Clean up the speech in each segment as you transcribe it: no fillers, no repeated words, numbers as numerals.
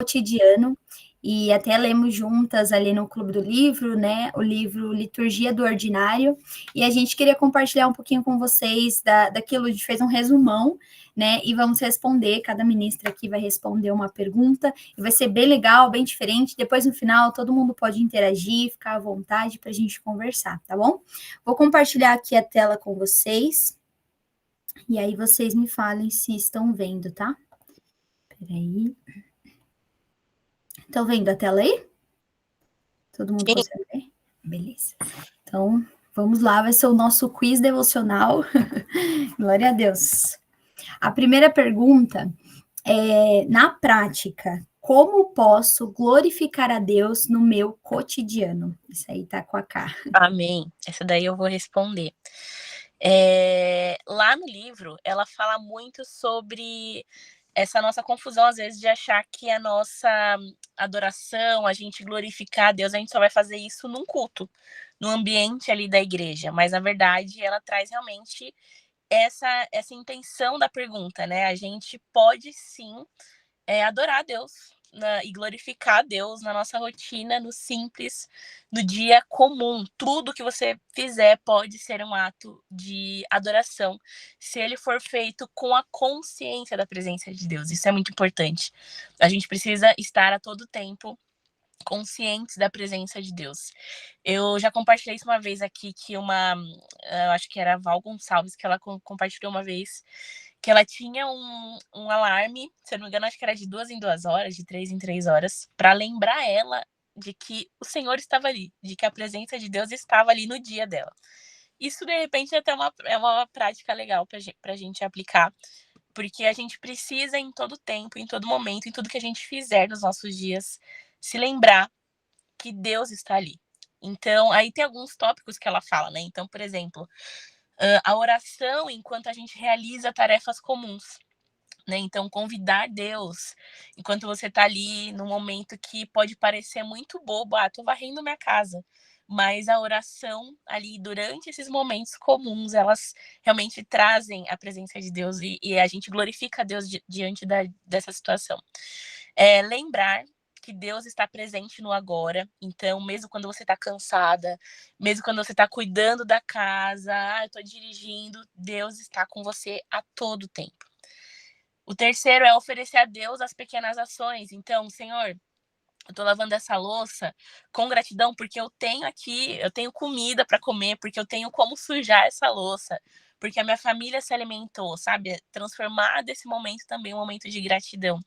cotidiano, e até lemos juntas ali no Clube do Livro, né, o livro Liturgia do Ordinário, e a gente queria compartilhar um pouquinho com vocês daquilo, a gente fez um resumão, né, e vamos responder, cada ministra aqui vai responder uma pergunta, e vai ser bem legal, bem diferente, depois no final todo mundo pode interagir, ficar à vontade para a gente conversar, tá bom? Vou compartilhar aqui a tela com vocês, e aí vocês me falem se estão vendo, tá? Peraí. Estão vendo a tela aí? Todo mundo consegue ver? Beleza. Então, vamos lá, vai ser o nosso quiz devocional. Glória a Deus. A primeira pergunta é, na prática, como posso glorificar a Deus no meu cotidiano? Isso aí tá com a K. Amém. Essa daí eu vou responder. Lá no livro, ela fala muito sobre essa nossa confusão, às vezes, de achar que a nossa adoração, a gente glorificar a Deus, a gente só vai fazer isso num culto, no ambiente ali da igreja. Mas, na verdade, ela traz realmente essa intenção da pergunta, né? A gente pode, sim, adorar a Deus e glorificar a Deus na nossa rotina, no simples, no dia comum. Tudo que você fizer pode ser um ato de adoração, se ele for feito com a consciência da presença de Deus. Isso é muito importante. A gente precisa estar a todo tempo conscientes da presença de Deus. Eu já compartilhei isso uma vez aqui, que eu acho que era a Val Gonçalves, que ela compartilhou uma vez, que ela tinha um alarme, se eu não me engano, acho que era de 2 em 2 horas, de 3 em 3 horas, para lembrar ela de que o Senhor estava ali, de que a presença de Deus estava ali no dia dela. Isso, de repente, até é uma prática legal para a gente aplicar, porque a gente precisa, em todo tempo, em todo momento, em tudo que a gente fizer nos nossos dias, se lembrar que Deus está ali. Então, aí tem alguns tópicos que ela fala, né? Então, por exemplo, a oração enquanto a gente realiza tarefas comuns, né? Então, convidar Deus enquanto você está ali num momento que pode parecer muito bobo, tô varrendo minha casa. Mas a oração ali durante esses momentos comuns, elas realmente trazem a presença de Deus e a gente glorifica a Deus diante dessa situação. Lembrar que Deus está presente no agora. Então, mesmo quando você está cansada, mesmo quando você está cuidando da casa, eu estou dirigindo, Deus está com você a todo tempo. O terceiro é oferecer a Deus as pequenas ações. Então, Senhor, eu tô lavando essa louça com gratidão porque eu tenho comida para comer, porque eu tenho como sujar essa louça, porque a minha família se alimentou, sabe? Transformar desse momento também um momento de gratidão.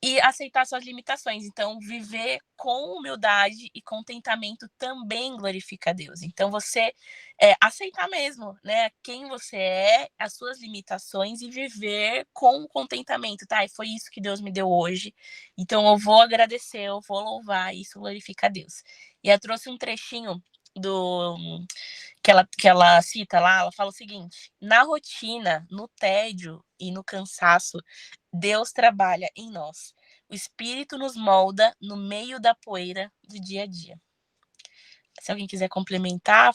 E aceitar suas limitações. Então, viver com humildade e contentamento também glorifica a Deus. Então, você aceitar mesmo, né, quem você é, as suas limitações e viver com contentamento, tá? E foi isso que Deus me deu hoje. Então, eu vou agradecer, eu vou louvar, e isso glorifica a Deus. E eu trouxe um trechinho que ela cita lá, ela fala o seguinte: na rotina, no tédio e no cansaço, Deus trabalha em nós. O Espírito nos molda no meio da poeira do dia a dia. Se alguém quiser complementar,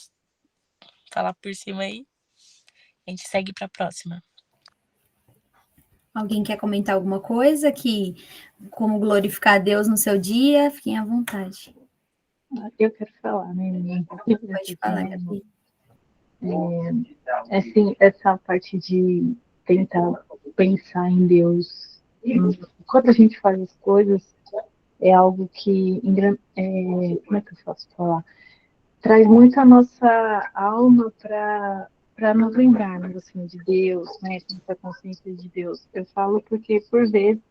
falar por cima aí, a gente segue para a próxima. Alguém quer comentar alguma coisa como glorificar a Deus no seu dia? Fiquem à vontade. Eu quero falar, né? Pode falar, Gabi. Assim, essa parte de tentar pensar em Deus enquanto a gente faz as coisas é algo que, como é que eu posso falar? Traz muito a nossa alma para nos lembrarmos assim, de Deus, né? Essa consciência de Deus. Eu falo porque, por vezes,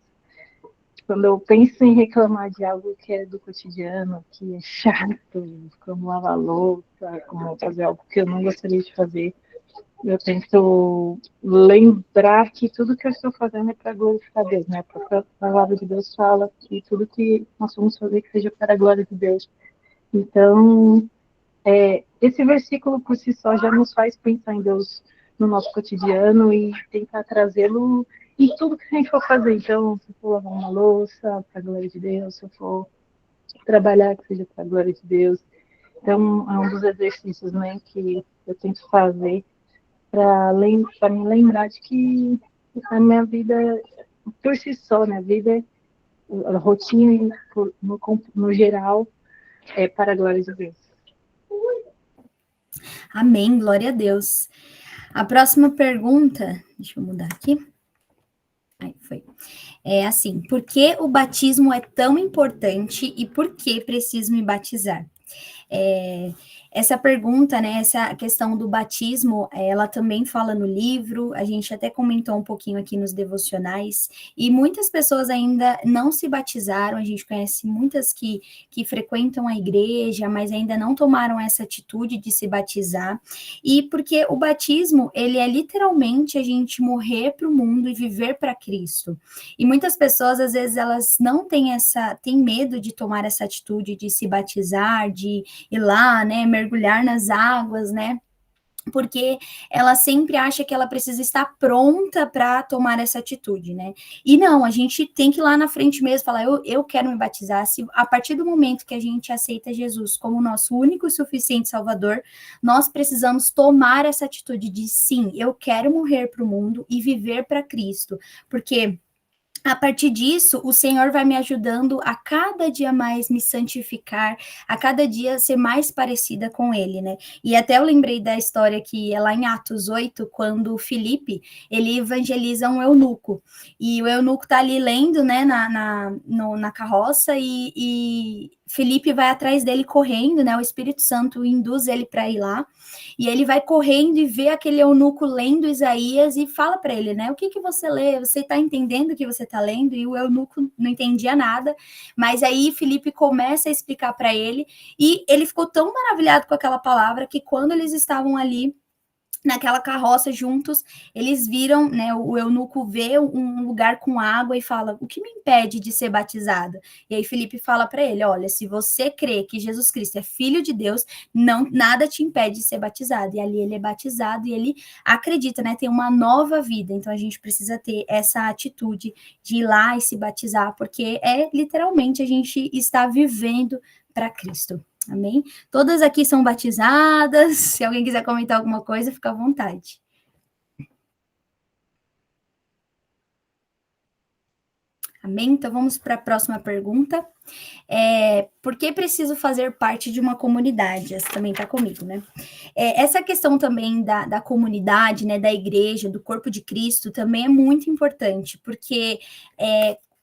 quando eu penso em reclamar de algo que é do cotidiano, que é chato, como lavar louça, como fazer algo que eu não gostaria de fazer, eu tento lembrar que tudo que eu estou fazendo é para glorificar Deus, né? Porque a palavra de Deus fala que tudo que nós vamos fazer que seja para a glória de Deus. Então, esse versículo por si só já nos faz pensar em Deus no nosso cotidiano e tentar trazê-lo em tudo que a gente for fazer. Então, se for lavar uma louça, para a glória de Deus, se eu for trabalhar, que seja para a glória de Deus. Então, é um dos exercícios, né, que eu tento fazer para me lembrar de que a minha vida, por si só, né, a vida a rotina no geral é para a glória de Deus. Amém, glória a Deus. A próxima pergunta, deixa eu mudar aqui. Aí, foi. É assim, por que o batismo é tão importante e por que preciso me batizar? Essa pergunta, né, essa questão do batismo, ela também fala no livro, a gente até comentou um pouquinho aqui nos devocionais, e muitas pessoas ainda não se batizaram, a gente conhece muitas que frequentam a igreja, mas ainda não tomaram essa atitude de se batizar, e porque o batismo, ele é literalmente a gente morrer para o mundo e viver para Cristo, e muitas pessoas, às vezes, elas não têm medo de tomar essa atitude de se batizar, de ir lá, né, mergulhar nas águas, né, porque ela sempre acha que ela precisa estar pronta para tomar essa atitude, né, e não, a gente tem que ir lá na frente mesmo, falar, eu quero me batizar, a partir do momento que a gente aceita Jesus como nosso único e suficiente Salvador, nós precisamos tomar essa atitude de, sim, eu quero morrer para o mundo e viver para Cristo, porque a partir disso, o Senhor vai me ajudando a cada dia mais me santificar, a cada dia ser mais parecida com Ele, né? E até eu lembrei da história que é lá em Atos 8, quando Filipe, ele evangeliza um eunuco, e o eunuco tá ali lendo, né, na carroça, e Filipe vai atrás dele correndo, né? O Espírito Santo induz ele para ir lá, e ele vai correndo e vê aquele eunuco lendo Isaías e fala para ele, né? O que você lê? Você está entendendo o que você está lendo? E o eunuco não entendia nada, mas aí Filipe começa a explicar para ele, e ele ficou tão maravilhado com aquela palavra que quando eles estavam ali naquela carroça juntos, eles viram, né, o eunuco vê um lugar com água e fala, o que me impede de ser batizada? E aí Filipe fala para ele, olha, se você crê que Jesus Cristo é filho de Deus, nada te impede de ser batizado. E ali ele é batizado e ele acredita, né, tem uma nova vida. Então a gente precisa ter essa atitude de ir lá e se batizar, porque literalmente a gente está vivendo para Cristo. Amém? Todas aqui são batizadas. Se alguém quiser comentar alguma coisa, fica à vontade. Amém? Então vamos para a próxima pergunta. Por que preciso fazer parte de uma comunidade? Essa também está comigo, né? Essa questão também da comunidade, né, da igreja, do corpo de Cristo, também é muito importante, porque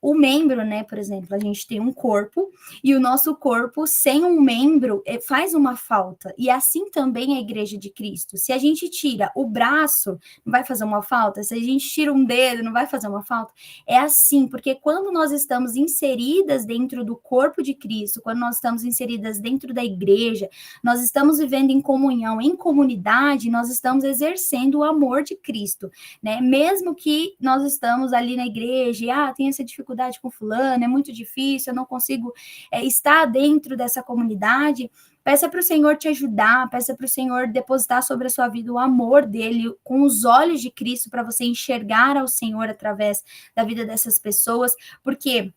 o membro, né, por exemplo, a gente tem um corpo, e o nosso corpo, sem um membro, faz uma falta, e assim também a igreja de Cristo. Se a gente tira o braço, não vai fazer uma falta? Se a gente tira um dedo, não vai fazer uma falta? É assim, porque quando nós estamos inseridas dentro do corpo de Cristo, quando nós estamos inseridas dentro da igreja, nós estamos vivendo em comunhão, em comunidade, nós estamos exercendo o amor de Cristo, né? Mesmo que nós estamos ali na igreja e, tem essa dificuldade com fulano, é muito difícil, eu não consigo estar dentro dessa comunidade, peça para o Senhor te ajudar, peça para o Senhor depositar sobre a sua vida o amor dele, com os olhos de Cristo, para você enxergar ao Senhor através da vida dessas pessoas, porque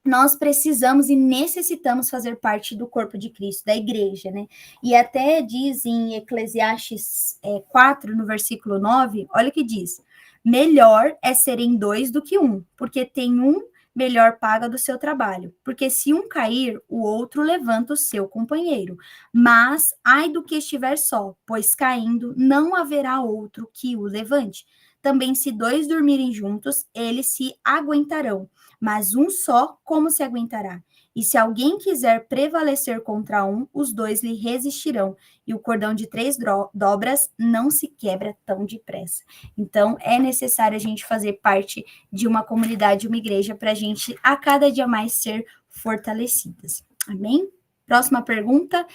nós precisamos e necessitamos fazer parte do corpo de Cristo, da igreja, né? E até diz em Eclesiastes 4, no versículo 9, olha o que diz, melhor é serem dois do que um, porque tem um melhor paga do seu trabalho, porque se um cair, o outro levanta o seu companheiro, mas ai do que estiver só, pois caindo não haverá outro que o levante. Também se dois dormirem juntos, eles se aguentarão, mas um só, como se aguentará? E se alguém quiser prevalecer contra um, os dois lhe resistirão, e o cordão de 3 dobras não se quebra tão depressa. Então, é necessário a gente fazer parte de uma comunidade, uma igreja, para a gente, a cada dia mais, ser fortalecidas. Amém? Próxima pergunta.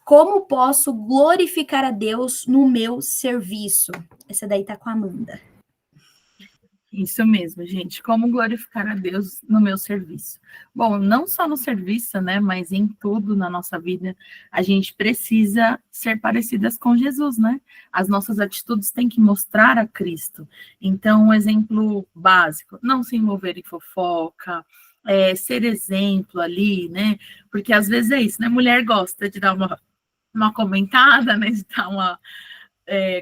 Como posso glorificar a Deus no meu serviço? Essa daí tá com a Amanda. Isso mesmo, gente. Como glorificar a Deus no meu serviço? Bom, não só no serviço, né, mas em tudo na nossa vida, a gente precisa ser parecidas com Jesus, né? As nossas atitudes têm que mostrar a Cristo. Então, um exemplo básico, não se envolver em fofoca, ser exemplo ali, né? Porque às vezes é isso, né? Mulher gosta de dar uma comentada, né? De dar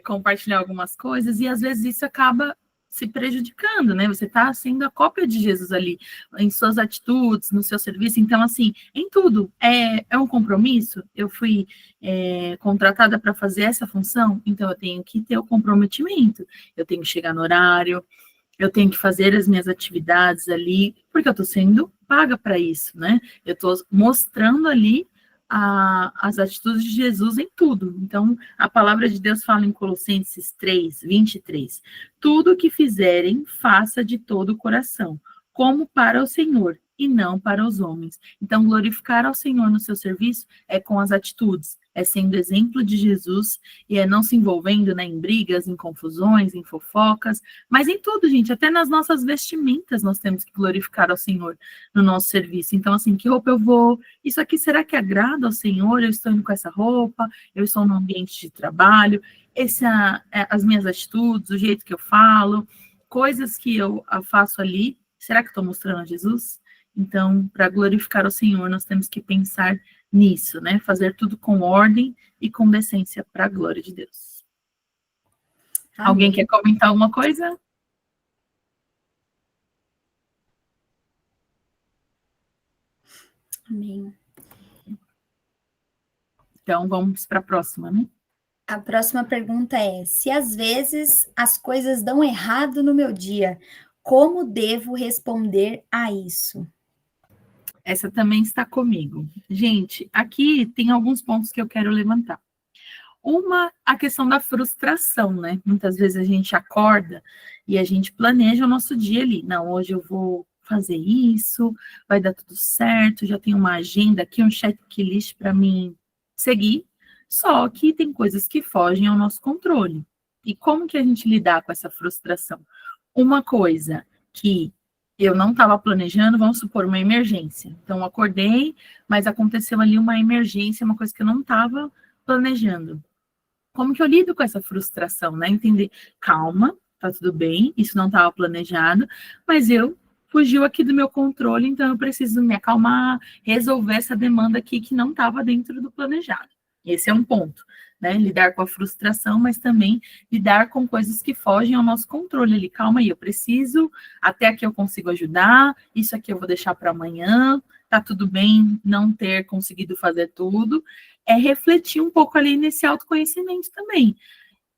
compartilhar algumas coisas, e às vezes isso acaba se prejudicando, né? Você está sendo a cópia de Jesus ali, em suas atitudes, no seu serviço. Então, assim, em tudo, é um compromisso. Eu fui contratada para fazer essa função, então eu tenho que ter o comprometimento. Eu tenho que chegar no horário, eu tenho que fazer as minhas atividades ali, porque eu estou sendo paga para isso, né? Eu estou mostrando ali as atitudes de Jesus em tudo. Então, a palavra de Deus fala em Colossenses 3, 23. Tudo o que fizerem, faça de todo o coração, como para o Senhor, e não para os homens. Então, glorificar ao Senhor no seu serviço é com as atitudes, é sendo exemplo de Jesus, e é não se envolvendo, né, em brigas, em confusões, em fofocas, mas em tudo, gente, até nas nossas vestimentas nós temos que glorificar ao Senhor no nosso serviço. Então, assim, que roupa eu vou? Isso aqui será que agrada ao Senhor? Eu estou indo com essa roupa? Eu estou no ambiente de trabalho? As minhas atitudes, o jeito que eu falo, coisas que eu faço ali, será que estou mostrando a Jesus? Então, para glorificar o Senhor, nós temos que pensar nisso, né? Fazer tudo com ordem e com decência para a glória de Deus. Amém. Alguém quer comentar alguma coisa? Amém. Então, vamos para a próxima, né? A próxima pergunta é: se às vezes as coisas dão errado no meu dia, como devo responder a isso? Essa também está comigo. Gente, aqui tem alguns pontos que eu quero levantar. A questão da frustração, né? Muitas vezes a gente acorda e a gente planeja o nosso dia ali. Não, hoje eu vou fazer isso, vai dar tudo certo, já tenho uma agenda aqui, um checklist para mim seguir. Só que tem coisas que fogem ao nosso controle. E como que a gente lidar com essa frustração? Uma coisa que eu não estava planejando, vamos supor, uma emergência. Então, eu acordei, mas aconteceu ali uma emergência, uma coisa que eu não estava planejando. Como que eu lido com essa frustração, né? Entender, calma, tá tudo bem, isso não estava planejado, mas fugiu aqui do meu controle, então eu preciso me acalmar, resolver essa demanda aqui que não estava dentro do planejado. Esse é um ponto, né? Lidar com a frustração, mas também lidar com coisas que fogem ao nosso controle. Ali, calma aí, eu preciso, até aqui eu consigo ajudar, isso aqui eu vou deixar para amanhã, tá tudo bem não ter conseguido fazer tudo. É refletir um pouco ali nesse autoconhecimento também.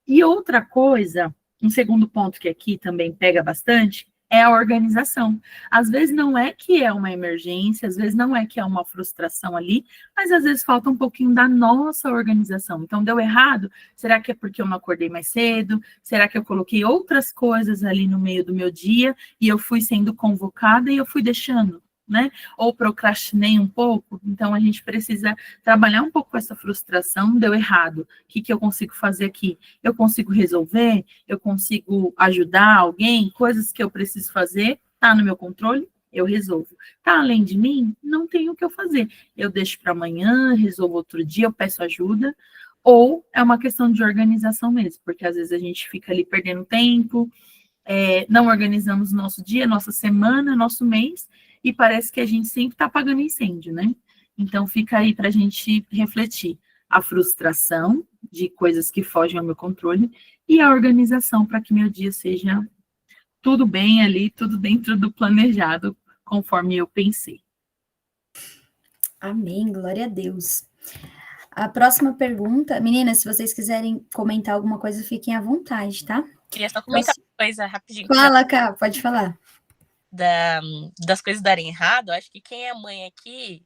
E outra coisa, um segundo ponto que aqui também pega bastante, é a organização. Às vezes não é que é uma emergência, às vezes não é que é uma frustração ali, mas às vezes falta um pouquinho da nossa organização. Então, deu errado? Será que é porque eu não acordei mais cedo? Será que eu coloquei outras coisas ali no meio do meu dia e eu fui sendo convocada e eu fui deixando, né? Ou procrastinei um pouco? Então, a gente precisa trabalhar um pouco com essa frustração. Deu errado. O que eu consigo fazer aqui? Eu consigo resolver? Eu consigo ajudar alguém? Coisas que eu preciso fazer? Tá no meu controle? Eu resolvo. Tá além de mim? Não tenho o que eu fazer. Eu deixo para amanhã, resolvo outro dia, eu peço ajuda. Ou é uma questão de organização mesmo, porque às vezes a gente fica ali perdendo tempo, não organizamos nosso dia, nossa semana, nosso mês, e parece que a gente sempre está apagando incêndio, né? Então, fica aí para a gente refletir a frustração de coisas que fogem ao meu controle e a organização para que meu dia seja tudo bem ali, tudo dentro do planejado, conforme eu pensei. Amém, glória a Deus. A próxima pergunta, meninas, se vocês quiserem comentar alguma coisa, fiquem à vontade, tá? Queria só comentar uma coisa rapidinho. Fala, Cá, pode falar. Das coisas darem errado, acho que quem é mãe aqui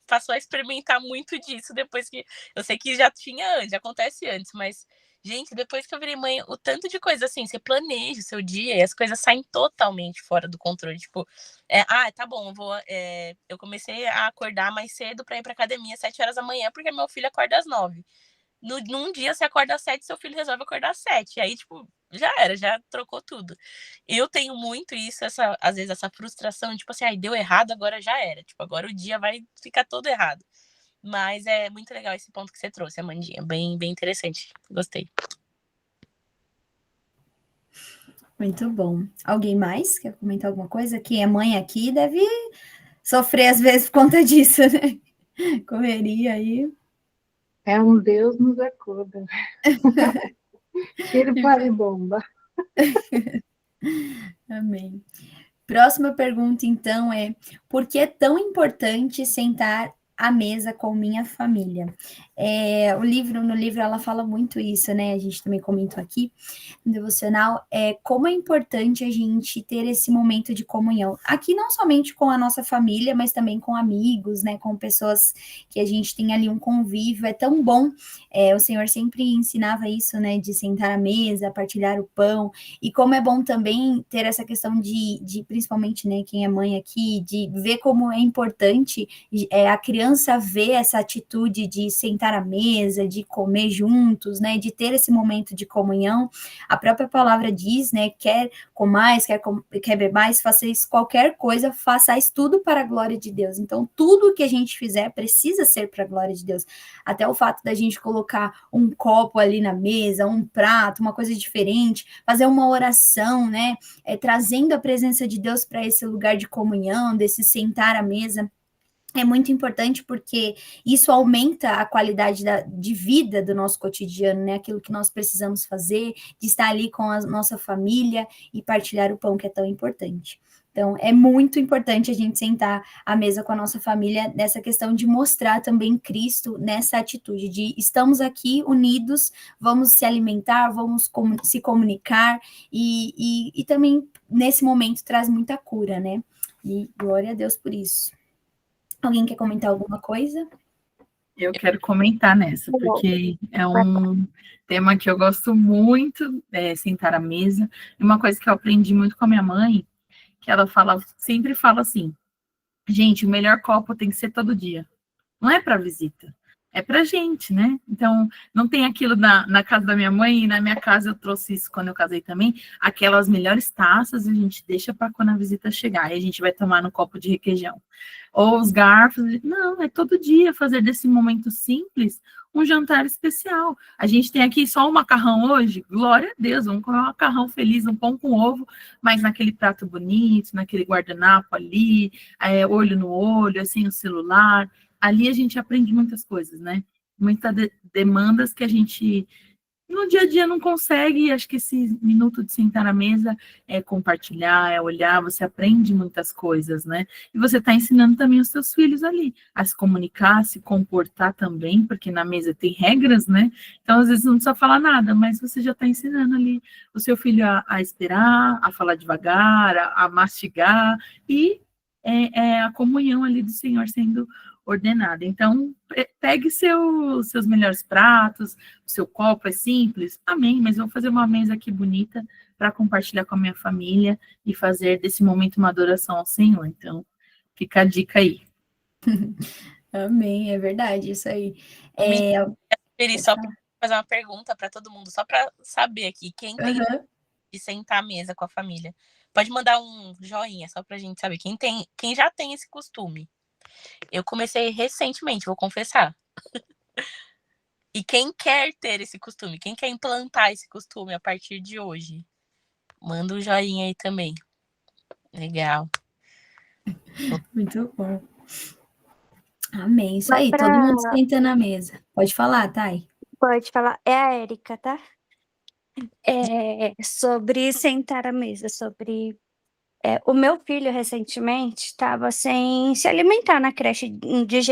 passou a experimentar muito disso depois que... Eu sei que já tinha antes, já acontece antes, mas, gente, depois que eu virei mãe, o tanto de coisa assim, você planeja o seu dia e as coisas saem totalmente fora do controle. Tipo, tá bom, eu comecei a acordar mais cedo para ir pra academia às 7 horas da manhã, porque meu filho acorda às 9. Num dia você acorda às 7, seu filho resolve acordar às 7. Aí, tipo, já era, já trocou tudo. Eu tenho muito isso, às vezes, essa frustração, tipo assim, deu errado, agora já era. Tipo, agora o dia vai ficar todo errado. Mas é muito legal esse ponto que você trouxe, Amandinha. Bem, bem interessante. Gostei. Muito bom. Alguém mais quer comentar alguma coisa? Quem é mãe aqui deve sofrer, às vezes, por conta disso, né? Correria aí. É um Deus nos acorda. Tiro para e bomba. Amém. Próxima pergunta, então, é: por que é tão importante sentar à mesa com minha família? No livro ela fala muito isso, né? A gente também comentou aqui no devocional, como é importante a gente ter esse momento de comunhão. Aqui não somente com a nossa família, mas também com amigos, né? Com pessoas que a gente tem ali um convívio. É tão bom. O Senhor sempre ensinava isso, né? De sentar à mesa, partilhar o pão. E como é bom também ter essa questão de principalmente, né, quem é mãe aqui, de ver como é importante a criança ver essa atitude de sentar à mesa, de comer juntos, né, de ter esse momento de comunhão. A própria palavra diz, né, quer comais, quer bebais, façais qualquer coisa, façais tudo para a glória de Deus. Então, tudo que a gente fizer precisa ser para a glória de Deus. Até o fato da gente colocar um copo ali na mesa, um prato, uma coisa diferente, fazer uma oração, né? Trazendo a presença de Deus para esse lugar de comunhão, desse sentar à mesa. É muito importante porque isso aumenta a qualidade de vida do nosso cotidiano, né? Aquilo que nós precisamos fazer, de estar ali com a nossa família e partilhar o pão, que é tão importante. Então, é muito importante a gente sentar à mesa com a nossa família nessa questão de mostrar também Cristo nessa atitude de estamos aqui unidos, vamos se alimentar, vamos se comunicar e também nesse momento traz muita cura, né? E glória a Deus por isso. Alguém quer comentar alguma coisa? Eu quero comentar nessa, porque é um tema que eu gosto muito, sentar à mesa. E uma coisa que eu aprendi muito com a minha mãe, que ela sempre fala assim, gente, o melhor copo tem que ser todo dia. Não é para visita, é para gente, né? Então, não tem aquilo na casa da minha mãe, e na minha casa eu trouxe isso quando eu casei também, aquelas melhores taças a gente deixa para quando a visita chegar, e a gente vai tomar no copo de requeijão. Ou os garfos, não, é todo dia fazer desse momento simples um jantar especial. A gente tem aqui só um macarrão hoje, glória a Deus, vamos comer um macarrão feliz, um pão com ovo, mas naquele prato bonito, naquele guardanapo ali, olho no olho, assim, o celular. Ali a gente aprende muitas coisas, né? Muitas demandas que a gente no dia a dia não consegue. Acho que esse minuto de sentar na mesa é compartilhar, é olhar, você aprende muitas coisas, né? E você está ensinando também os seus filhos ali a se comunicar, a se comportar também, porque na mesa tem regras, né? Então, às vezes, não precisa falar nada, mas você já está ensinando ali o seu filho a esperar, a falar devagar, a mastigar, e é a comunhão ali do Senhor sendo ordenada. Então, pegue seus melhores pratos, o seu copo é simples, amém, mas eu vou fazer uma mesa aqui bonita para compartilhar com a minha família e fazer desse momento uma adoração ao Senhor. Então, fica a dica aí. Amém, é verdade, isso aí. Só para fazer uma pergunta para todo mundo, só para saber aqui, quem tem de sentar à mesa com a família. Pode mandar um joinha, só para a gente saber. Quem já tem esse costume. Eu comecei recentemente, vou confessar. E quem quer ter esse costume, quem quer implantar esse costume a partir de hoje, manda um joinha aí também. Legal. Muito bom. Amém, isso aí, todo mundo senta na mesa. Pode falar, Thay. Pode falar. É a Érica, tá? Sobre sentar à mesa, sobre... o meu filho, recentemente, estava sem se alimentar na creche,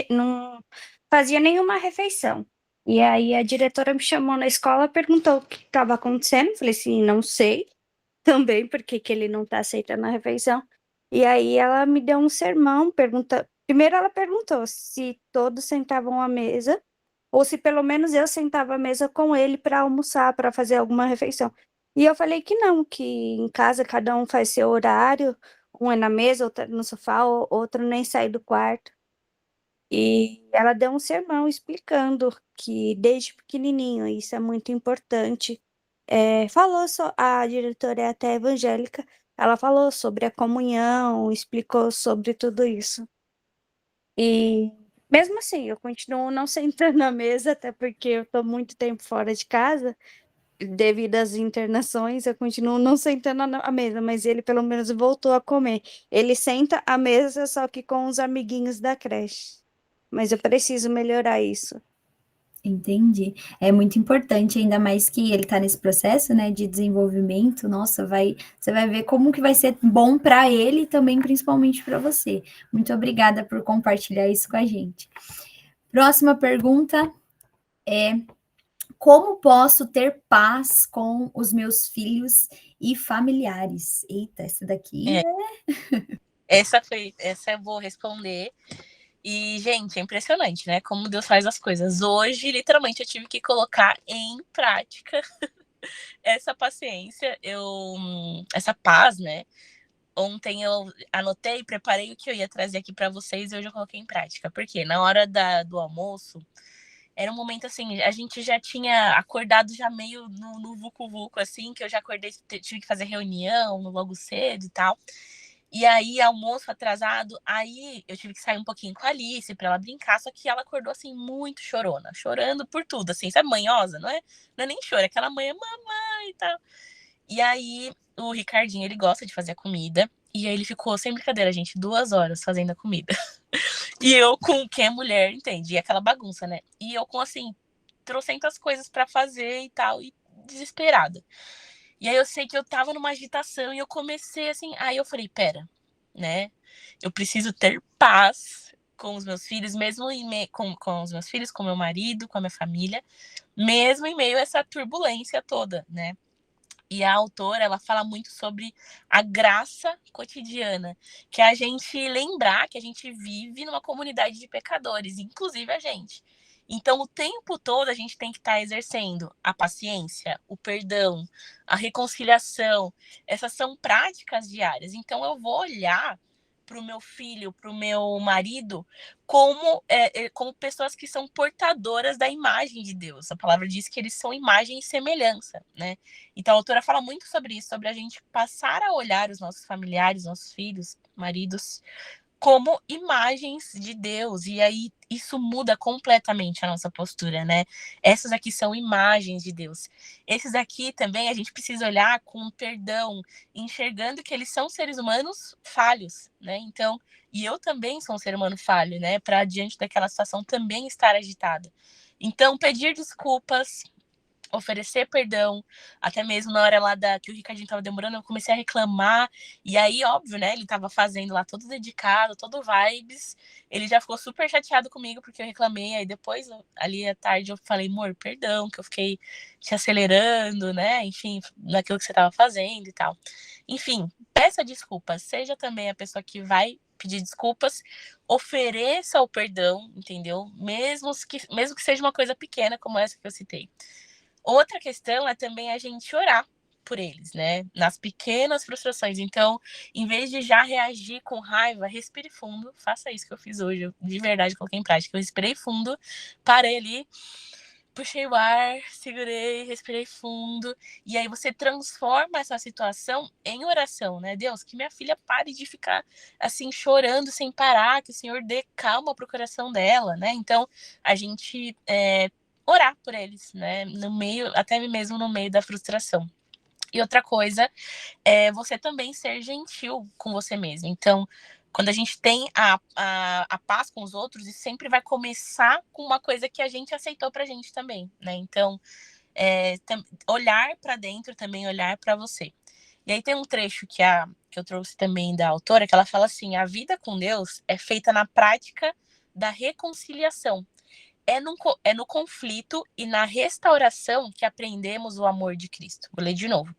não fazia nenhuma refeição. E aí a diretora me chamou na escola, perguntou o que estava acontecendo. Eu falei assim, não sei também porque que ele não está aceitando a refeição. E aí ela me deu um sermão, primeiro ela perguntou se todos sentavam à mesa, ou se pelo menos eu sentava à mesa com ele para almoçar, para fazer alguma refeição. E eu falei que não, que em casa cada um faz seu horário, um é na mesa, outro no sofá, outro nem sai do quarto. E ela deu um sermão explicando que desde pequenininho isso é muito importante. A diretora é até evangélica, ela falou sobre a comunhão, explicou sobre tudo isso. E mesmo assim, eu continuo não sentando na mesa, até porque eu estou muito tempo fora de casa, devido às internações, eu continuo não sentando à mesa, mas ele pelo menos voltou a comer. Ele senta à mesa, só que com os amiguinhos da creche. Mas eu preciso melhorar isso. Entendi. É muito importante, ainda mais que ele está nesse processo, né, de desenvolvimento. Nossa, você vai ver como que vai ser bom para ele e também, principalmente para você. Muito obrigada por compartilhar isso com a gente. Próxima pergunta é: como posso ter paz com os meus filhos e familiares? Eita, essa daqui É. Essa eu vou responder. E, gente, é impressionante, né? Como Deus faz as coisas. Hoje, literalmente, eu tive que colocar em prática essa paciência, essa paz, né? Ontem eu anotei, preparei o que eu ia trazer aqui para vocês e hoje eu coloquei em prática. Porque na hora do almoço, era um momento assim, a gente já tinha acordado já meio no vucu-vucu, assim, que eu já acordei, tive que fazer reunião logo cedo e tal. E aí, almoço atrasado, aí eu tive que sair um pouquinho com a Alice pra ela brincar, só que ela acordou, assim, muito chorona, chorando por tudo, assim, sabe, manhosa, não é nem choro, é aquela mãe, mamãe e tal. E aí, o Ricardinho, ele gosta de fazer a comida, e aí ele ficou, sem brincadeira, gente, 2 horas fazendo a comida. E eu com, quem é mulher, entende, e aquela bagunça, né? E eu com, assim, trocentas coisas pra fazer e tal, e desesperada. E aí eu sei que eu tava numa agitação e eu comecei assim, aí eu falei, pera, né? Eu preciso ter paz com os meus filhos, mesmo com os meus filhos, com meu marido, com a minha família, mesmo em meio a essa turbulência toda, né? E a autora, ela fala muito sobre a graça cotidiana, que é a gente lembrar que a gente vive numa comunidade de pecadores, inclusive a gente. Então, o tempo todo a gente tem que estar exercendo a paciência, o perdão, a reconciliação. Essas são práticas diárias. Então, eu vou olhar para o meu filho, para o meu marido, como pessoas que são portadoras da imagem de Deus. A palavra diz que eles são imagem e semelhança, né? Então a autora fala muito sobre isso, sobre a gente passar a olhar os nossos familiares, nossos filhos, maridos, como imagens de Deus. E aí isso muda completamente a nossa postura, né? Essas aqui são imagens de Deus. Esses aqui também a gente precisa olhar com perdão, enxergando que eles são seres humanos falhos, né? Então, e eu também sou um ser humano falho, né? Para diante daquela situação também estar agitada. Então, pedir desculpas, oferecer perdão, até mesmo na hora lá que o Ricardinho tava demorando, eu comecei a reclamar, e aí, óbvio, né, ele tava fazendo lá todo dedicado, todo vibes, ele já ficou super chateado comigo porque eu reclamei, aí depois, ali à tarde, eu falei, amor, perdão, que eu fiquei te acelerando, né, enfim, naquilo que você tava fazendo e tal. Enfim, peça desculpas, seja também a pessoa que vai pedir desculpas, ofereça o perdão, entendeu? Mesmo que seja uma coisa pequena como essa que eu citei. Outra questão é também a gente orar por eles, né? Nas pequenas frustrações. Então, em vez de já reagir com raiva, respire fundo. Faça isso que eu fiz hoje. Eu, de verdade, coloquei em prática. Eu respirei fundo, parei ali, puxei o ar, segurei, respirei fundo. E aí você transforma essa situação em oração, né? Deus, que minha filha pare de ficar assim chorando sem parar, que o Senhor dê calma pro coração dela, né? Então, a gente orar por eles, né? No meio, até mesmo no meio da frustração. E outra coisa é você também ser gentil com você mesmo. Então, quando a gente tem a paz com os outros, isso sempre vai começar com uma coisa que a gente aceitou pra gente também, né? Então, olhar para dentro também, olhar para você. E aí tem um trecho que eu trouxe também da autora, que ela fala assim: a vida com Deus é feita na prática da reconciliação. É no conflito e na restauração que aprendemos o amor de Cristo. Vou ler de novo.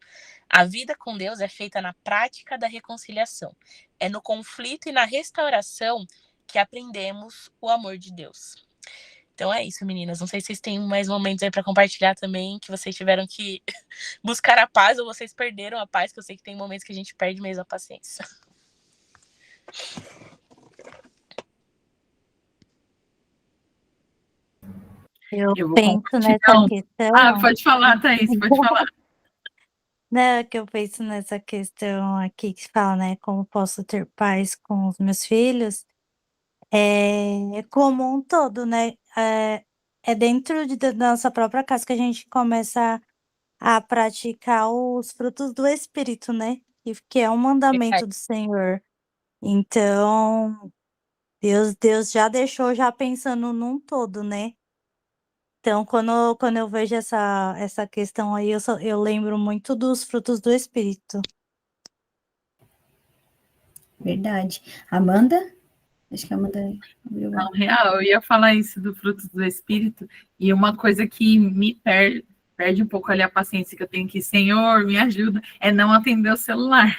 A vida com Deus é feita na prática da reconciliação. É no conflito e na restauração que aprendemos o amor de Deus. Então é isso, meninas. Não sei se vocês têm mais momentos aí para compartilhar também, que vocês tiveram que buscar a paz ou vocês perderam a paz, que eu sei que tem momentos que a gente perde mesmo a paciência. Eu vou penso compartilhar. nessa questão. Ah, pode falar, Thaís, pode falar. Não, é que eu penso nessa questão aqui que fala, né, como posso ter paz com os meus filhos, é como um todo, né, é dentro da nossa própria casa que a gente começa a praticar os frutos do Espírito, né, que é um mandamento do Senhor. Então, Deus já deixou já pensando num todo, né. Então, quando eu vejo essa questão aí, eu lembro muito dos frutos do Espírito. Verdade. Amanda? Acho que a Amanda abriu. Não, real, eu ia falar isso do fruto do Espírito, e uma coisa que me perde um pouco ali a paciência que eu tenho que, Senhor, me ajuda, é não atender o celular.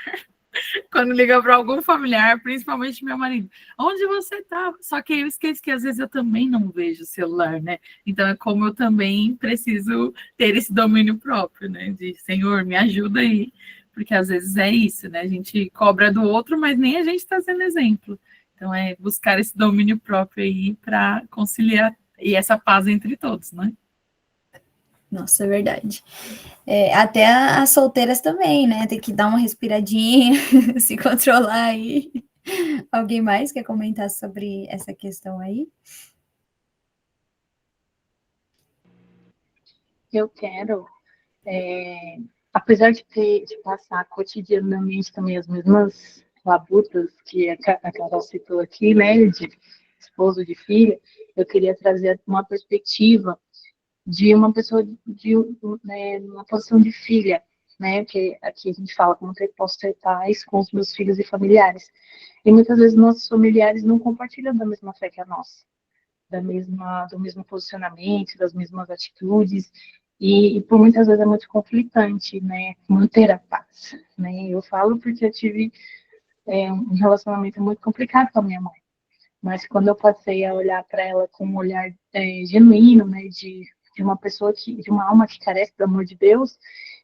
Quando liga para algum familiar, principalmente meu marido, onde você tá? Só que eu esqueço que às vezes eu também não vejo o celular, né? Então é como eu também preciso ter esse domínio próprio, né? De Senhor, me ajuda aí. Porque às vezes é isso, né? A gente cobra do outro, mas nem a gente está sendo exemplo. Então é buscar esse domínio próprio aí para conciliar e essa paz entre todos, né? Nossa, é verdade. Até as solteiras também, né? Tem que dar uma respiradinha, se controlar aí. Alguém mais quer comentar sobre essa questão aí? Eu quero, apesar de passar cotidianamente também as mesmas labutas que a Carol citou aqui, né, de esposo, de filha, eu queria trazer uma perspectiva de uma pessoa numa posição de filha, né, que aqui a gente fala como que eu posso ser paz com os meus filhos e familiares. E muitas vezes nossos familiares não compartilham da mesma fé que a nossa, do mesmo posicionamento, das mesmas atitudes, e por muitas vezes é muito conflitante, né, manter a paz, né. Eu falo porque eu tive um relacionamento muito complicado com a minha mãe, mas quando eu passei a olhar para ela com um olhar genuíno, né, de uma pessoa de uma alma que carece do amor de Deus,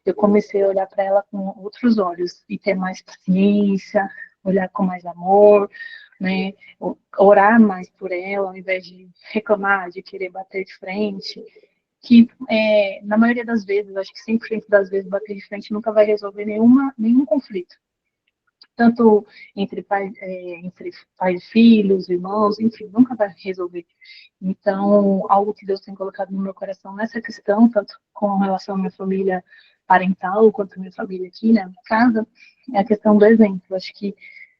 eu comecei a olhar para ela com outros olhos e ter mais paciência, olhar com mais amor, né, orar mais por ela, ao invés de reclamar, de querer bater de frente, que na maioria das vezes, acho que 100% das vezes, bater de frente nunca vai resolver nenhum conflito, tanto entre pais e filhos, irmãos, enfim, nunca vai resolver. Então, algo que Deus tem colocado no meu coração nessa questão, tanto com relação à minha família parental, quanto à minha família aqui, né, na minha casa, é a questão do exemplo. Acho que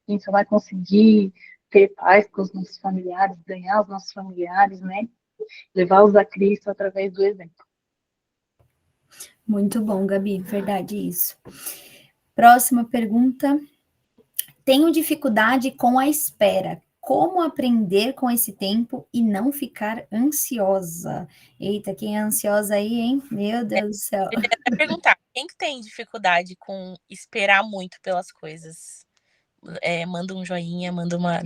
a gente só vai conseguir ter paz com os nossos familiares, ganhar os nossos familiares, né, levá-los a Cristo através do exemplo. Muito bom, Gabi, verdade isso. Próxima pergunta. Tenho dificuldade com a espera. Como aprender com esse tempo e não ficar ansiosa? Eita, quem é ansiosa aí, hein? Meu Deus do céu. Eu queria até perguntar, quem que tem dificuldade com esperar muito pelas coisas? Manda um joinha, manda uma...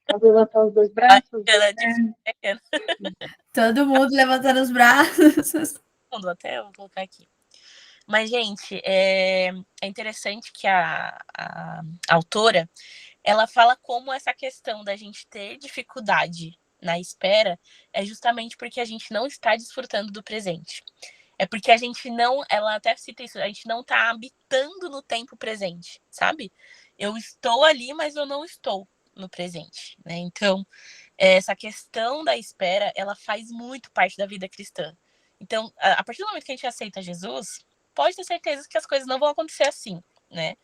Pode levantar os dois braços. Todo mundo levantando os braços. Até eu vou colocar aqui. Mas, gente, é interessante que a autora, ela fala como essa questão da gente ter dificuldade na espera é justamente porque a gente não está desfrutando do presente. É porque a gente não, ela até cita isso, a gente não está habitando no tempo presente, sabe? Eu estou ali, mas eu não estou no presente, né? Então, essa questão da espera, ela faz muito parte da vida cristã. Então, a partir do momento que a gente aceita Jesus, pode ter certeza que as coisas não vão acontecer assim, né?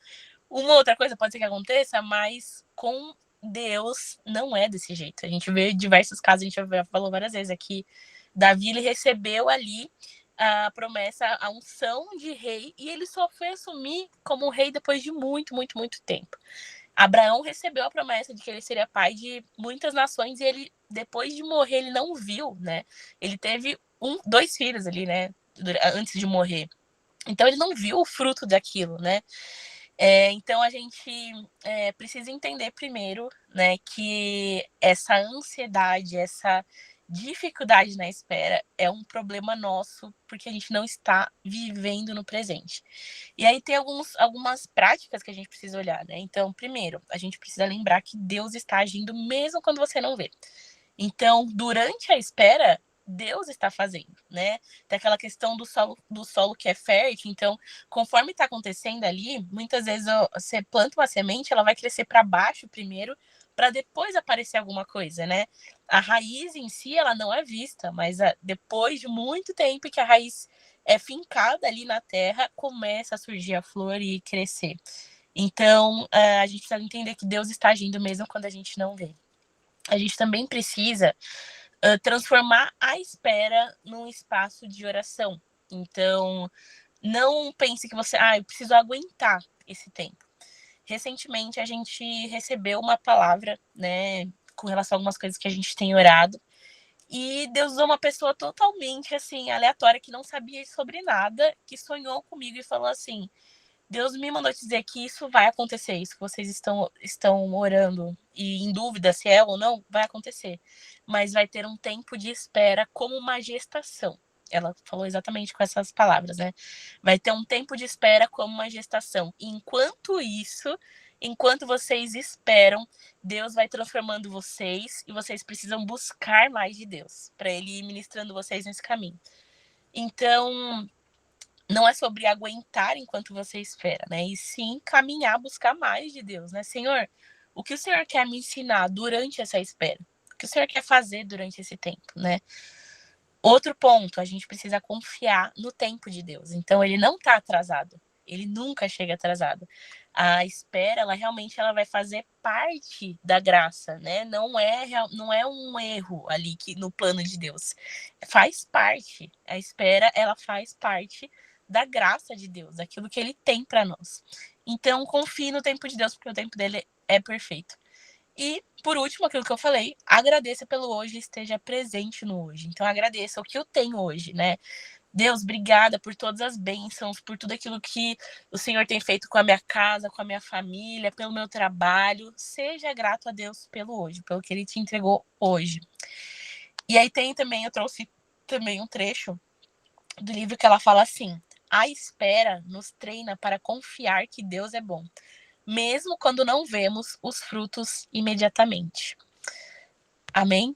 Uma outra coisa pode ser que aconteça, mas com Deus não é desse jeito. A gente vê diversos casos, a gente já falou várias vezes aqui, Davi, ele recebeu ali a promessa, a unção de rei, e ele só foi assumir como rei depois de muito, muito, muito tempo. Abraão recebeu a promessa de que ele seria pai de muitas nações, e ele, depois de morrer, ele não viu, né? Ele teve 2 filhos ali, né? Antes de morrer. Então, ele não viu o fruto daquilo, né? Então, a gente precisa entender primeiro, né, que essa ansiedade, essa dificuldade na espera é um problema nosso, porque a gente não está vivendo no presente. E aí tem algumas práticas que a gente precisa olhar, né? Então, primeiro, a gente precisa lembrar que Deus está agindo mesmo quando você não vê. Então, durante a espera, Deus está fazendo, né? Tem aquela questão do solo que é fértil. Então, conforme está acontecendo ali, muitas vezes você planta uma semente, ela vai crescer para baixo primeiro, para depois aparecer alguma coisa, né? A raiz em si, ela não é vista, mas depois de muito tempo que a raiz é fincada ali na terra, começa a surgir a flor e crescer. Então, a gente precisa entender que Deus está agindo mesmo quando a gente não vê. A gente também precisa transformar a espera num espaço de oração. Então, não pense que você, eu preciso aguentar esse tempo. Recentemente, a gente recebeu uma palavra, né, com relação a algumas coisas que a gente tem orado, e Deus usou uma pessoa totalmente, assim, aleatória, que não sabia sobre nada, que sonhou comigo e falou assim: Deus me mandou dizer que isso vai acontecer, isso que vocês estão orando e em dúvida se é ou não, vai acontecer. Mas vai ter um tempo de espera como uma gestação. Ela falou exatamente com essas palavras, né? Vai ter um tempo de espera como uma gestação. E enquanto isso, enquanto vocês esperam, Deus vai transformando vocês e vocês precisam buscar mais de Deus para Ele ir ministrando vocês nesse caminho. Então, não é sobre aguentar enquanto você espera, né? E sim caminhar, buscar mais de Deus, né? Senhor, o que o Senhor quer me ensinar durante essa espera? O que o Senhor quer fazer durante esse tempo, né? Outro ponto, a gente precisa confiar no tempo de Deus. Então, ele não está atrasado. Ele nunca chega atrasado. A espera, ela realmente vai fazer parte da graça, né? Não é um erro ali no plano de Deus. Faz parte. A espera, ela faz parte da graça de Deus, daquilo que ele tem para nós. Então, confie no tempo de Deus, porque o tempo dele é perfeito. E, por último, aquilo que eu falei, agradeça pelo hoje e esteja presente no hoje. Então, agradeça o que eu tenho hoje, né? Deus, obrigada por todas as bênçãos, por tudo aquilo que o Senhor tem feito com a minha casa, com a minha família, pelo meu trabalho. Seja grato a Deus pelo hoje, pelo que Ele te entregou hoje. E aí eu trouxe também um trecho do livro que ela fala assim: a espera nos treina para confiar que Deus é bom, mesmo quando não vemos os frutos imediatamente. Amém?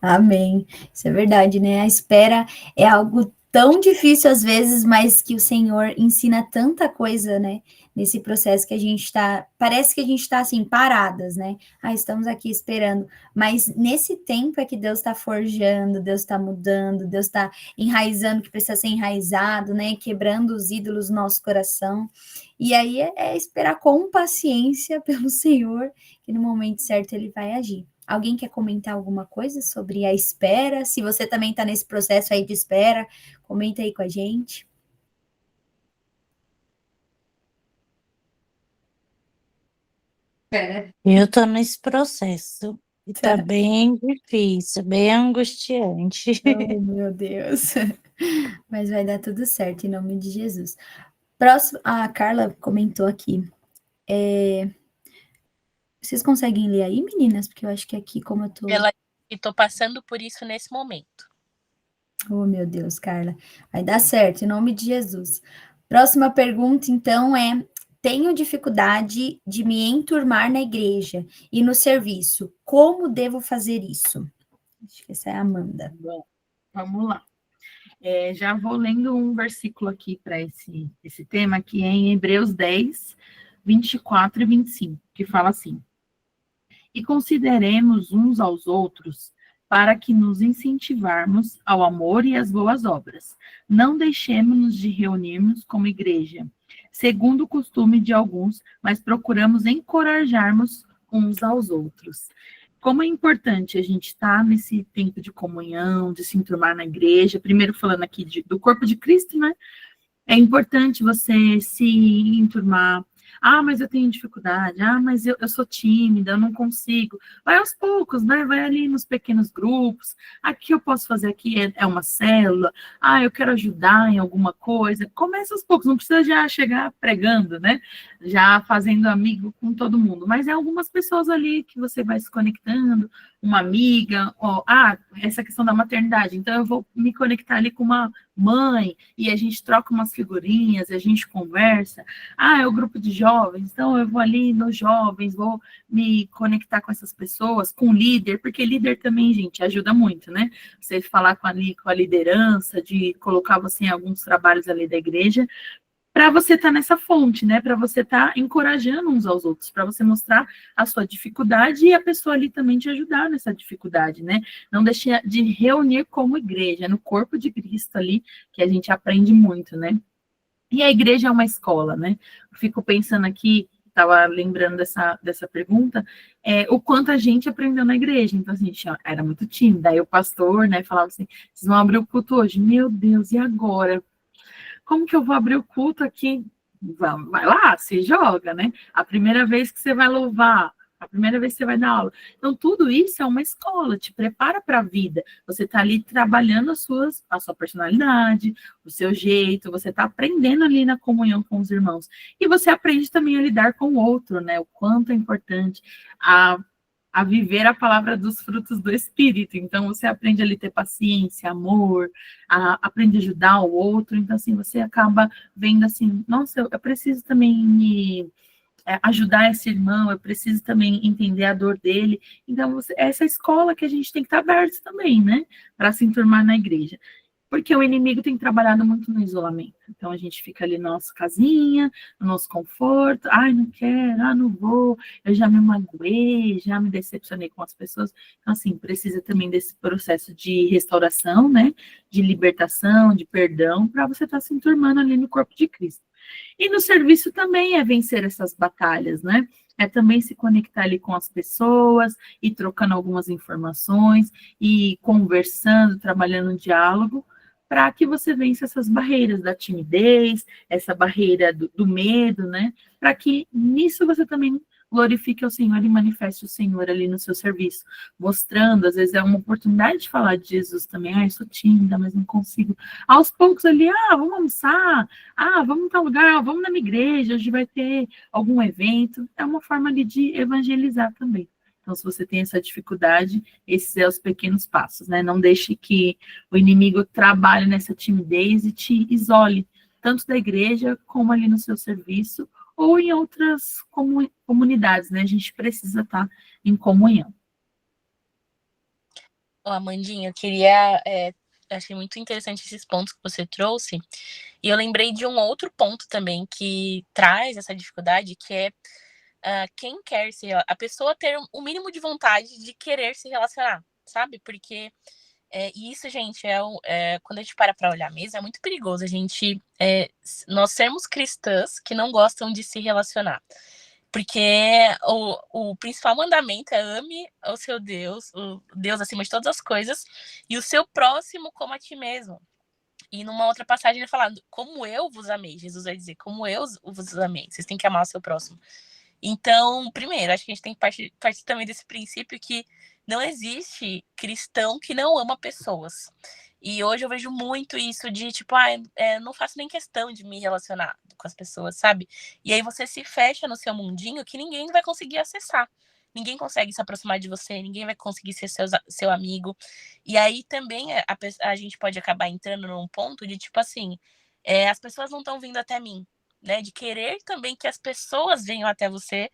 Amém. Isso é verdade, né? A espera é algo tão difícil às vezes, mas que o Senhor ensina tanta coisa, né? Nesse processo que a gente está, parece que a gente está assim, paradas, né? Estamos aqui esperando, mas nesse tempo é que Deus está forjando, Deus está mudando, Deus está enraizando o que precisa ser enraizado, né? Quebrando os ídolos do nosso coração. E aí é esperar com paciência pelo Senhor, que no momento certo Ele vai agir. Alguém quer comentar alguma coisa sobre a espera? Se você também está nesse processo aí de espera, comenta aí com a gente. Eu tô nesse processo e tá bem difícil, bem angustiante. Oh, meu Deus. Mas vai dar tudo certo, em nome de Jesus. Próximo, a Carla comentou aqui. Vocês conseguem ler aí, meninas? Porque eu acho que aqui, como eu tô... Estou passando por isso nesse momento. Oh, meu Deus, Carla. Vai dar certo, em nome de Jesus. Próxima pergunta, então, é: tenho dificuldade de me enturmar na igreja e no serviço. Como devo fazer isso? Acho que essa é a Amanda. Bom, vamos lá. Já vou lendo um versículo aqui para esse tema, que é em Hebreus 10, 24 e 25, que fala assim: e consideremos uns aos outros para que nos incentivarmos ao amor e às boas obras. Não deixemos-nos de reunirmos como igreja, segundo o costume de alguns, mas procuramos encorajarmos uns aos outros. Como é importante a gente estar nesse tempo de comunhão, de se enturmar na igreja, primeiro falando aqui do corpo de Cristo, né? É importante você se enturmar. Mas eu tenho dificuldade. Mas eu sou tímida, eu não consigo. Vai aos poucos, né? Vai ali nos pequenos grupos. Aqui eu posso fazer aqui é uma célula. Eu quero ajudar em alguma coisa. Começa aos poucos, não precisa já chegar pregando, né? Já fazendo amigo com todo mundo. Mas é algumas pessoas ali que você vai se conectando, uma amiga, essa questão da maternidade. Então eu vou me conectar ali com uma mãe e a gente troca umas figurinhas, a gente conversa. É o grupo de jovens, então eu vou ali nos jovens, vou me conectar com essas pessoas, com o líder, porque líder também, gente, ajuda muito, né? Você falar com a liderança, de colocar você em alguns trabalhos ali da igreja, para você estar nessa fonte, né? Para você estar encorajando uns aos outros, para você mostrar a sua dificuldade e a pessoa ali também te ajudar nessa dificuldade, né? Não deixar de reunir como igreja, no corpo de Cristo ali, que a gente aprende muito, né? E a igreja é uma escola, né? Eu fico pensando aqui estava lembrando dessa pergunta, o quanto a gente aprendeu na igreja. Então, assim, a gente era muito tímida. Aí o pastor, né, falava assim, vocês vão abrir o culto hoje? Meu Deus, e agora? Como que eu vou abrir o culto aqui? Vai lá, se joga, né? A primeira vez que você vai louvar, a primeira vez que você vai dar aula. Então, tudo isso é uma escola, te prepara para a vida. Você está ali trabalhando a sua personalidade, o seu jeito, você está aprendendo ali na comunhão com os irmãos. E você aprende também a lidar com o outro, né? O quanto é importante a viver a palavra dos frutos do Espírito. Então, você aprende a ter paciência, amor, aprende a ajudar o outro. Então, assim, você acaba vendo assim, nossa, eu preciso também ajudar esse irmão, eu preciso também entender a dor dele. Então, essa escola que a gente tem que estar aberto também, né? Para se enturmar na igreja. Porque o inimigo tem trabalhado muito no isolamento. Então, a gente fica ali na nossa casinha, no nosso conforto. Ai, não quero, não vou. Eu já me magoei, já me decepcionei com as pessoas. Então, assim, precisa também desse processo de restauração, né? De libertação, de perdão, para você estar se enturmando ali no corpo de Cristo. E no serviço também é vencer essas batalhas, né? É também se conectar ali com as pessoas e trocando algumas informações e conversando, trabalhando um diálogo, para que você vença essas barreiras da timidez, essa barreira do medo, né? Para que nisso você também glorifique ao Senhor e manifeste o Senhor ali no seu serviço, mostrando, às vezes é uma oportunidade de falar de Jesus também, eu sou tímida, mas não consigo. Aos poucos ali, vamos almoçar, vamos em tal lugar, vamos na minha igreja, hoje vai ter algum evento, é uma forma ali de evangelizar também. Então, se você tem essa dificuldade, esses são os pequenos passos, né? Não deixe que o inimigo trabalhe nessa timidez e te isole, tanto da igreja como ali no seu serviço, ou em outras comunidades, né? A gente precisa estar em comunhão. Amandinha, eu queria... achei muito interessante esses pontos que você trouxe, e eu lembrei de um outro ponto também que traz essa dificuldade, que é quem quer a pessoa ter o mínimo de vontade de querer se relacionar, sabe? Porque isso, gente, quando a gente para olhar mesmo, é muito perigoso a gente, nós sermos cristãs que não gostam de se relacionar. Porque o principal mandamento é ame o seu Deus, o Deus acima de todas as coisas, e o seu próximo como a ti mesmo. E numa outra passagem ele fala, como eu vos amei, Jesus vai dizer, como eu vos amei, vocês têm que amar o seu próximo. Então, primeiro, acho que a gente tem que partir também desse princípio que não existe cristão que não ama pessoas. E hoje eu vejo muito isso de, tipo, não faço nem questão de me relacionar com as pessoas, sabe? E aí você se fecha no seu mundinho que ninguém vai conseguir acessar. Ninguém consegue se aproximar de você, ninguém vai conseguir ser seu amigo. E aí também a gente pode acabar entrando num ponto de, tipo assim, as pessoas não estão vindo até mim, né? De querer também que as pessoas venham até você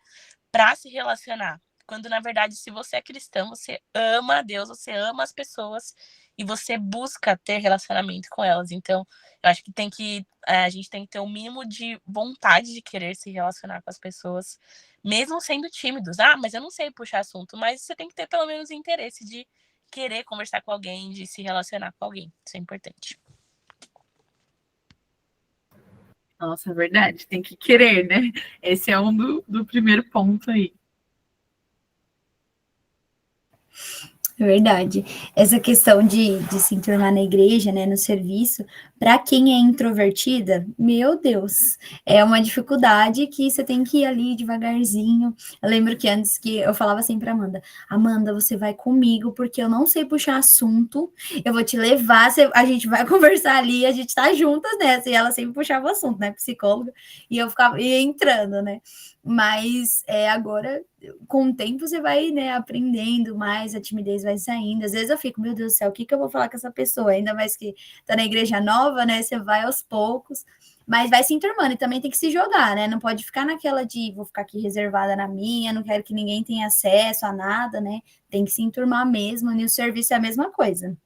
para se relacionar. Quando, na verdade, se você é cristão, você ama a Deus, você ama as pessoas e você busca ter relacionamento com elas. Então, eu acho que a gente tem que ter o mínimo de vontade de querer se relacionar com as pessoas, mesmo sendo tímidos. Mas eu não sei puxar assunto, mas você tem que ter pelo menos interesse de querer conversar com alguém, de se relacionar com alguém. Isso é importante. Nossa, é verdade, tem que querer, né? Esse é um do primeiro ponto aí. É verdade. Essa questão de se enturmar na igreja, né, no serviço, para quem é introvertida, meu Deus, é uma dificuldade que você tem que ir ali devagarzinho. Eu lembro que antes que eu falava assim para Amanda, você vai comigo, porque eu não sei puxar assunto, eu vou te levar, a gente vai conversar ali, a gente tá juntas nessa, e ela sempre puxava o assunto, né, psicóloga, e eu ia entrando, né. Mas agora, com o tempo, você vai, né, aprendendo mais, a timidez vai saindo. Às vezes eu fico, meu Deus do céu, o que eu vou falar com essa pessoa? Ainda mais que tá na igreja nova, né? Você vai aos poucos, mas vai se enturmando e também tem que se jogar, né? Não pode ficar naquela de vou ficar aqui reservada na minha, não quero que ninguém tenha acesso a nada, né? Tem que se enturmar mesmo, e o serviço é a mesma coisa.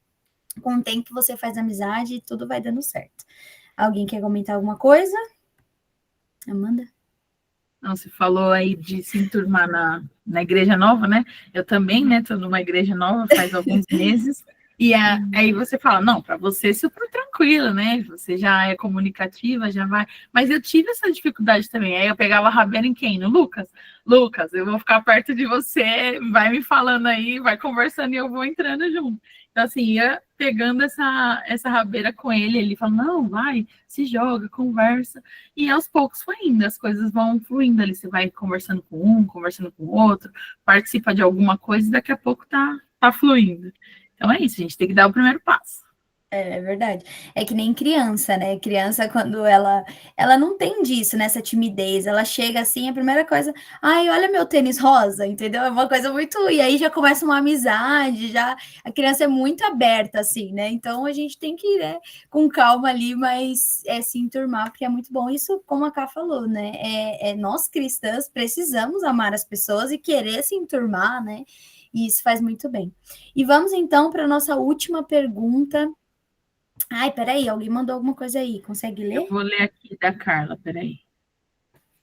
Com o tempo você faz amizade e tudo vai dando certo. Alguém quer comentar alguma coisa? Amanda? Não, você falou aí de se enturmar na igreja nova, né? Eu também, né, tô numa igreja nova faz alguns meses, e aí você fala, não, para você é super tranquilo, tranquilo, né? Você já é comunicativa, já vai. Mas eu tive essa dificuldade também. Aí eu pegava a rabeira em quem? No Lucas. Lucas, eu vou ficar perto de você, vai me falando aí, vai conversando e eu vou entrando junto. Então, assim, ia pegando essa rabeira com ele falando, não, vai, se joga, conversa. E aos poucos foi indo, as coisas vão fluindo ali. Você vai conversando com um, conversando com o outro, participa de alguma coisa e daqui a pouco tá fluindo. Então é isso, a gente tem que dar o primeiro passo. É verdade. É que nem criança, né? Criança, quando ela não tem disso, nessa timidez, ela chega assim, a primeira coisa, ai, olha meu tênis rosa, entendeu? É uma coisa muito. E aí já começa uma amizade, já a criança é muito aberta, assim, né? Então a gente tem que ir, né, com calma ali, mas se enturmar, porque é muito bom. Isso, como a Ká falou, né? Nós cristãs precisamos amar as pessoas e querer se enturmar, né? E isso faz muito bem. E vamos então para a nossa última pergunta. Ai, peraí, alguém mandou alguma coisa aí. Consegue ler? Eu vou ler aqui da Carla, peraí.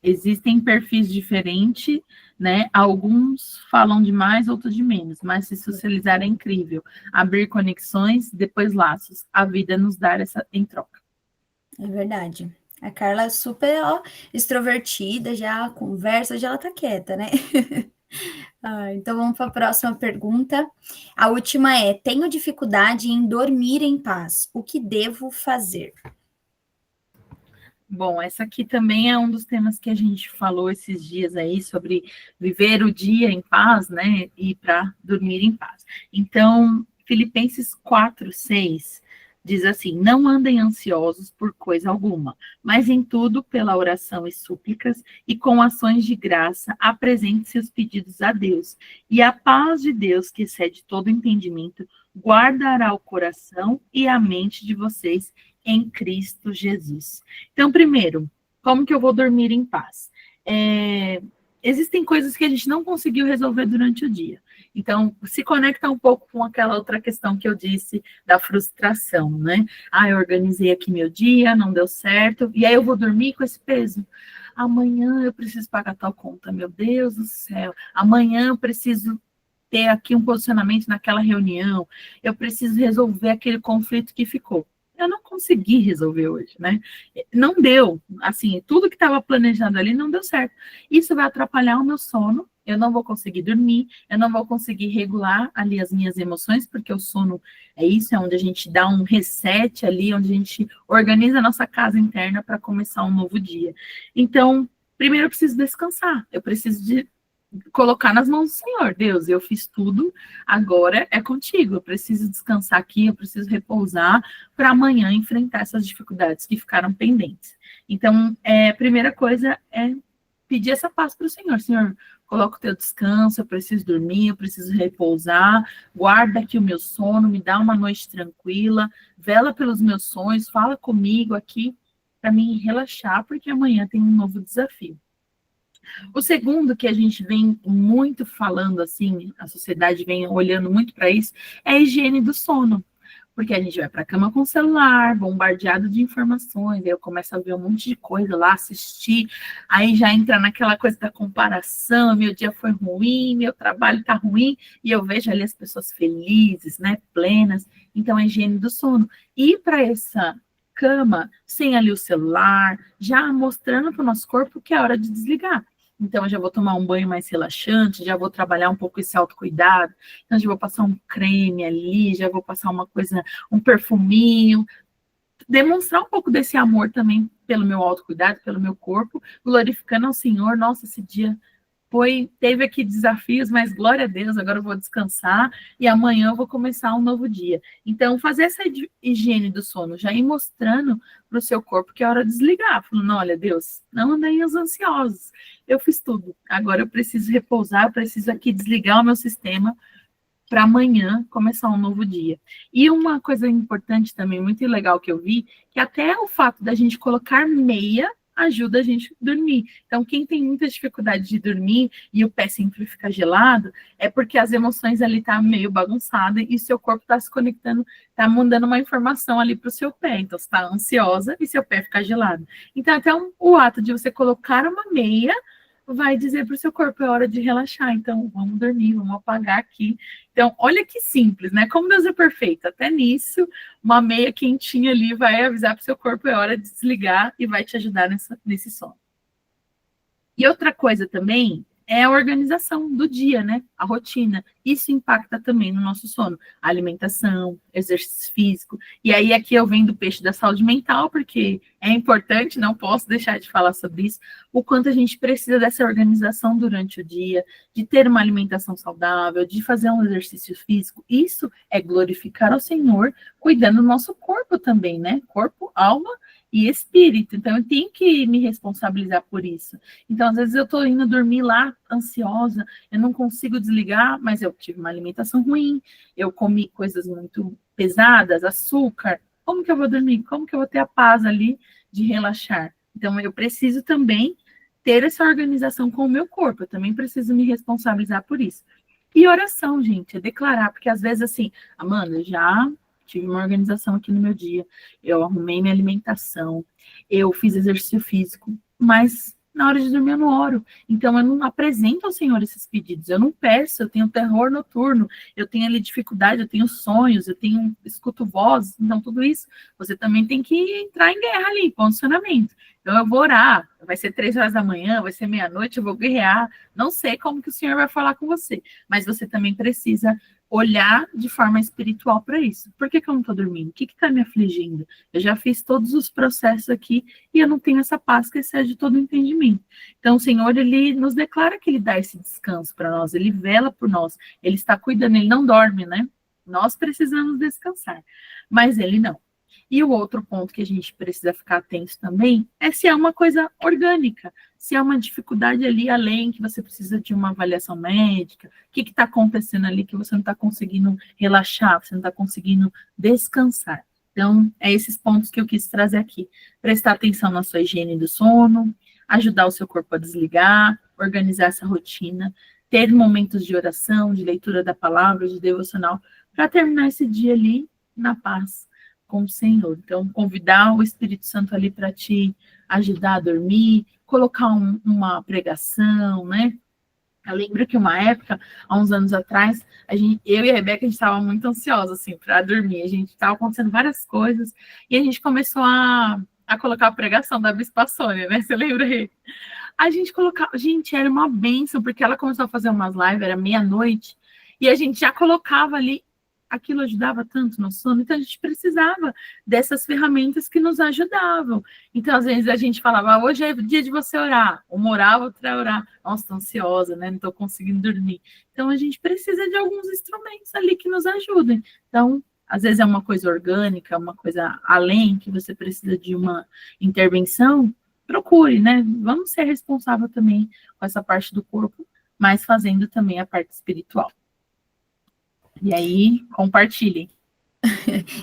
Existem perfis diferentes, né? Alguns falam de mais, outros de menos, mas se socializar é incrível. Abrir conexões, depois laços. A vida nos dá essa em troca. É verdade. A Carla é super, extrovertida, já conversa, já ela tá quieta, né? Então vamos para a próxima pergunta. A última é: tenho dificuldade em dormir em paz. O que devo fazer? Bom, essa aqui também é um dos temas que a gente falou esses dias aí sobre viver o dia em paz, né? E para dormir em paz. Então, Filipenses 4:6 diz assim: não andem ansiosos por coisa alguma, mas em tudo, pela oração e súplicas, e com ações de graça, apresente seus pedidos a Deus. E a paz de Deus, que excede todo entendimento, guardará o coração e a mente de vocês em Cristo Jesus. Então, primeiro, como que eu vou dormir em paz? Existem coisas que a gente não conseguiu resolver durante o dia. Então, se conecta um pouco com aquela outra questão que eu disse da frustração, né? Eu organizei aqui meu dia, não deu certo, e aí eu vou dormir com esse peso. Amanhã eu preciso pagar tal conta, meu Deus do céu. Amanhã eu preciso ter aqui um posicionamento naquela reunião, eu preciso resolver aquele conflito que ficou. Eu não consegui resolver hoje, né? Não deu, assim, tudo que estava planejado ali não deu certo. Isso vai atrapalhar o meu sono, eu não vou conseguir dormir, eu não vou conseguir regular ali as minhas emoções, porque o sono é isso, é onde a gente dá um reset ali, onde a gente organiza a nossa casa interna para começar um novo dia. Então, primeiro eu preciso descansar, eu preciso de colocar nas mãos do Senhor. Deus, eu fiz tudo, agora é contigo. Eu preciso descansar aqui, eu preciso repousar para amanhã enfrentar essas dificuldades que ficaram pendentes. Então, a primeira coisa é pedir essa paz para o Senhor. Senhor, coloca o teu descanso, eu preciso dormir, eu preciso repousar, guarda aqui o meu sono, me dá uma noite tranquila, vela pelos meus sonhos, fala comigo aqui para mim relaxar, porque amanhã tem um novo desafio. O segundo que a gente vem muito falando, assim, a sociedade vem olhando muito para isso, é a higiene do sono. Porque a gente vai para a cama com o celular, bombardeado de informações, aí eu começo a ver um monte de coisa lá, assistir, aí já entra naquela coisa da comparação, meu dia foi ruim, meu trabalho está ruim, e eu vejo ali as pessoas felizes, né, plenas. Então, a higiene do sono. Ir para essa cama sem ali o celular, já mostrando para o nosso corpo que é hora de desligar. Então, eu já vou tomar um banho mais relaxante, já vou trabalhar um pouco esse autocuidado. Então, já vou passar um creme ali, já vou passar uma coisa, um perfuminho. Demonstrar um pouco desse amor também pelo meu autocuidado, pelo meu corpo, glorificando ao Senhor. Nossa, esse dia teve aqui desafios, mas glória a Deus, agora eu vou descansar e amanhã eu vou começar um novo dia. Então, fazer essa higiene do sono, já ir mostrando para o seu corpo que é hora de desligar, falando, olha, Deus, não andem os ansiosos, eu fiz tudo, agora eu preciso repousar, eu preciso aqui desligar o meu sistema para amanhã começar um novo dia. E uma coisa importante também, muito legal que eu vi, que até o fato da gente colocar meia ajuda a gente a dormir. Então, quem tem muita dificuldade de dormir e o pé sempre fica gelado, é porque as emoções ali tá meio bagunçada e seu corpo está se conectando, está mandando uma informação ali para o seu pé. Então, você está ansiosa e seu pé fica gelado. Então, até o ato de você colocar uma meia vai dizer para o seu corpo, é hora de relaxar, então vamos dormir, vamos apagar aqui. Então, olha que simples, né? Como Deus é perfeito, até nisso, uma meia quentinha ali vai avisar para o seu corpo, é hora de desligar e vai te ajudar nesse sono. E outra coisa também é a organização do dia, né? A rotina. Isso impacta também no nosso sono. A alimentação, exercício físico. E aí aqui eu venho do peixe da saúde mental, porque é importante, não posso deixar de falar sobre isso, o quanto a gente precisa dessa organização durante o dia, de ter uma alimentação saudável, de fazer um exercício físico. Isso é glorificar ao Senhor, cuidando do nosso corpo também, né? Corpo, alma e espírito. Então, eu tenho que me responsabilizar por isso. Então, às vezes eu estou indo dormir lá, ansiosa, eu não consigo desligar, mas eu tive uma alimentação ruim, eu comi coisas muito pesadas, açúcar. Como que eu vou dormir? Como que eu vou ter a paz ali de relaxar? Então, eu preciso também ter essa organização com o meu corpo. Eu também preciso me responsabilizar por isso. E oração, gente, é declarar, porque às vezes assim, Amanda, já tive uma organização aqui no meu dia, eu arrumei minha alimentação, eu fiz exercício físico, mas na hora de dormir eu não oro. Então eu não apresento ao Senhor esses pedidos, eu não peço, eu tenho terror noturno, eu tenho ali dificuldade, eu tenho sonhos, escuto vozes, então tudo isso você também tem que entrar em guerra ali, posicionamento. Então eu vou orar, vai ser 3 horas da manhã, vai ser meia-noite, eu vou guerrear, não sei como que o Senhor vai falar com você, mas você também precisa olhar de forma espiritual para isso. Por que eu não estou dormindo? O que está me afligindo? Eu já fiz todos os processos aqui e eu não tenho essa paz que excede todo o entendimento. Então, o Senhor, ele nos declara que ele dá esse descanso para nós, ele vela por nós, ele está cuidando, ele não dorme, né? Nós precisamos descansar, mas ele não. E o outro ponto que a gente precisa ficar atento também é se é uma coisa orgânica, se é uma dificuldade ali além, que você precisa de uma avaliação médica, o que está acontecendo ali que você não está conseguindo relaxar, você não está conseguindo descansar. Então, é esses pontos que eu quis trazer aqui. Prestar atenção na sua higiene do sono, ajudar o seu corpo a desligar, organizar essa rotina, ter momentos de oração, de leitura da palavra, de devocional, para terminar esse dia ali na paz com o Senhor. Então, convidar o Espírito Santo ali para te ajudar a dormir, colocar uma pregação, né? Eu lembro que uma época, há uns anos atrás, eu e a Rebeca, a gente estava muito ansiosa, assim, para dormir. A gente estava acontecendo várias coisas e a gente começou a colocar a pregação da Bispa Sônia, né? Você lembra aí? A gente colocava... Gente, era uma bênção, porque ela começou a fazer umas lives, era meia-noite, e a gente já colocava ali. Aquilo ajudava tanto no sono, então a gente precisava dessas ferramentas que nos ajudavam. Então, às vezes, a gente falava, hoje é dia de você orar. Uma orava, outra orar. Nossa, estou ansiosa, né? Não estou conseguindo dormir. Então, a gente precisa de alguns instrumentos ali que nos ajudem. Então, às vezes é uma coisa orgânica, uma coisa além, que você precisa de uma intervenção, procure, né? Vamos ser responsável também com essa parte do corpo, mas fazendo também a parte espiritual. E aí, compartilhem.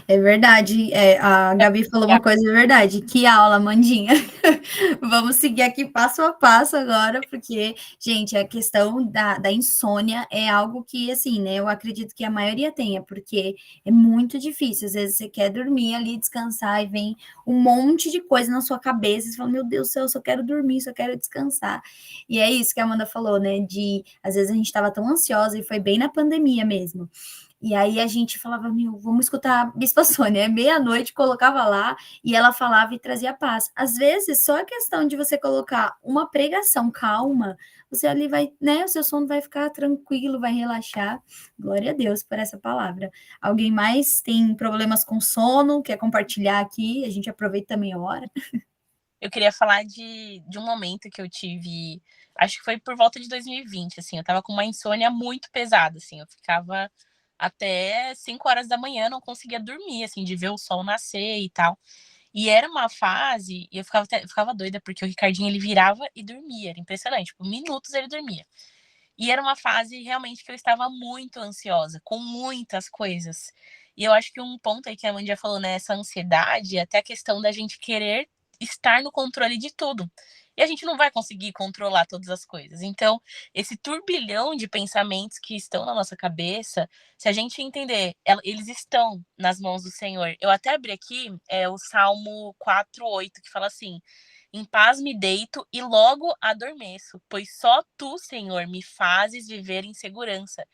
É verdade, a Gabi falou uma coisa verdade. Que aula, Mandinha. Vamos seguir aqui passo a passo agora, porque, gente, a questão da insônia é algo que, assim, né, eu acredito que a maioria tenha, porque é muito difícil. Às vezes você quer dormir ali, descansar, e vem um monte de coisa na sua cabeça, e você fala, meu Deus do céu, eu só quero dormir, só quero descansar. E é isso que a Amanda falou, né, às vezes a gente estava tão ansiosa, e foi bem na pandemia mesmo. E aí a gente falava, meu, vamos escutar a Bispa Sônia. Meia-noite, colocava lá e ela falava e trazia paz. Às vezes, só a questão de você colocar uma pregação calma, você ali vai, né, o seu sono vai ficar tranquilo, vai relaxar. Glória a Deus por essa palavra. Alguém mais tem problemas com sono, quer compartilhar aqui? A gente aproveita também a hora. Eu queria falar de um momento que eu tive, acho que foi por volta de 2020, assim, eu tava com uma insônia muito pesada, assim, eu ficava até 5 horas da manhã, não conseguia dormir, assim, de ver o sol nascer e tal. E era uma fase, e eu ficava doida, porque o Ricardinho, ele virava e dormia, era impressionante, por minutos ele dormia. E era uma fase, realmente, que eu estava muito ansiosa, com muitas coisas. E eu acho que um ponto aí que a Amanda já falou, né, essa ansiedade, até a questão da gente querer estar no controle de tudo. E a gente não vai conseguir controlar todas as coisas. Então, esse turbilhão de pensamentos que estão na nossa cabeça, se a gente entender, eles estão nas mãos do Senhor. Eu até abri aqui o Salmo 4:8, que fala assim: Em paz me deito e logo adormeço, pois só tu, Senhor, me fazes viver em segurança.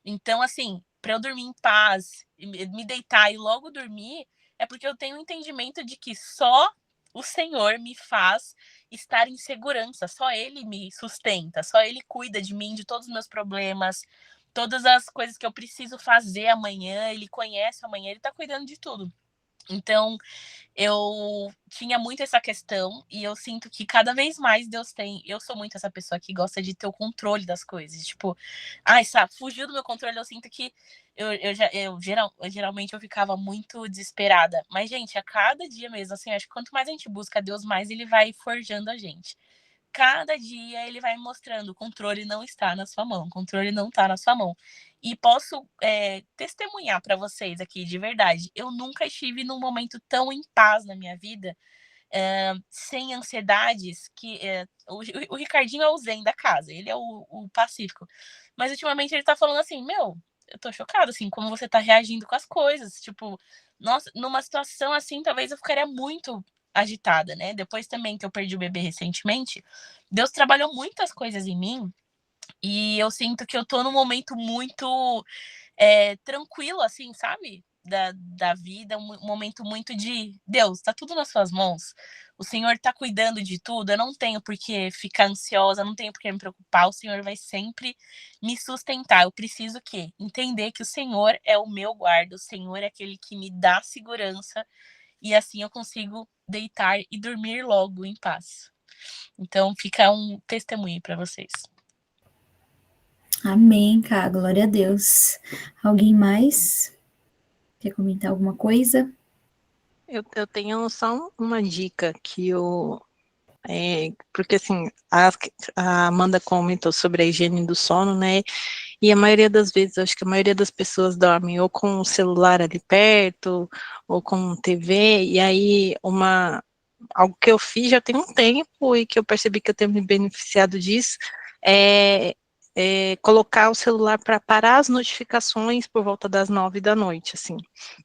Então, assim, para eu dormir em paz, me deitar e logo dormir, é porque eu tenho o entendimento de que só o Senhor me faz estar em segurança, só Ele me sustenta, só Ele cuida de mim, de todos os meus problemas, todas as coisas que eu preciso fazer amanhã, Ele conhece amanhã, Ele tá cuidando de tudo. Então, eu tinha muito essa questão e eu sinto que cada vez mais Deus tem. Eu sou muito essa pessoa que gosta de ter o controle das coisas. Tipo, ai, sabe, fugiu do meu controle, eu sinto que geralmente eu ficava muito desesperada. Mas, gente, a cada dia mesmo, assim, acho que quanto mais a gente busca Deus, mais ele vai forjando a gente. Cada dia ele vai mostrando, o controle não está na sua mão, o controle não está na sua mão. E posso testemunhar para vocês aqui, de verdade, eu nunca estive num momento tão em paz na minha vida, sem ansiedades, que o Ricardinho é o zen da casa, ele é o pacífico. Mas ultimamente ele tá falando assim, meu, eu tô chocado, assim, como você tá reagindo com as coisas. Tipo, nossa, numa situação assim, talvez eu ficaria muito agitada, né? Depois também que eu perdi o bebê recentemente, Deus trabalhou muitas coisas em mim e eu sinto que eu tô num momento muito tranquilo, assim, sabe? Da vida, um momento muito de Deus, tá tudo nas suas mãos. O Senhor tá cuidando de tudo. Eu não tenho por que ficar ansiosa, não tenho por que me preocupar. O Senhor vai sempre me sustentar. Eu preciso o quê? Entender que o Senhor é o meu guarda, o Senhor é aquele que me dá segurança e assim eu consigo deitar e dormir logo em paz. Então fica um testemunho para vocês. Amém, cara. Glória a Deus. Alguém mais quer comentar alguma coisa? Eu tenho só uma dica que eu. Porque assim, a Amanda comentou sobre a higiene do sono, né? E a maioria das vezes, acho que a maioria das pessoas dormem ou com o celular ali perto, ou com TV, e aí algo que eu fiz já tem um tempo e que eu percebi que eu tenho me beneficiado disso, é colocar o celular para parar as notificações por volta das 9 da noite, assim.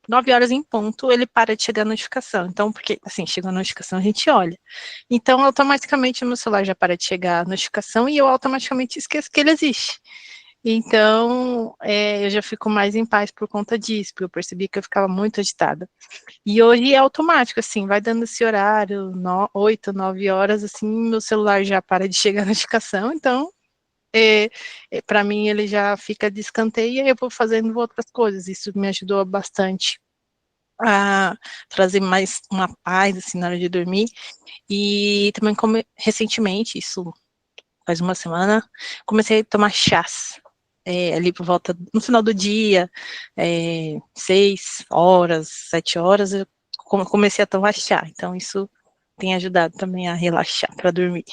9 horas em ponto, ele para de chegar a notificação. Então, porque, assim, chega a notificação, a gente olha. Então, automaticamente, o meu celular já para de chegar a notificação e eu automaticamente esqueço que ele existe. Então, eu já fico mais em paz por conta disso, porque eu percebi que eu ficava muito agitada. E hoje é automático, assim, vai dando esse horário, 8, 9 horas, assim, meu celular já para de chegar a notificação, então, para mim, ele já fica de escanteio e eu vou fazendo outras coisas. Isso me ajudou bastante a trazer mais uma paz, assim, na hora de dormir. E também, recentemente, isso faz uma semana, comecei a tomar chás. Ali por volta, no final do dia, 6 horas, 7 horas, eu comecei a tomar chá. Então, isso tem ajudado também a relaxar para dormir.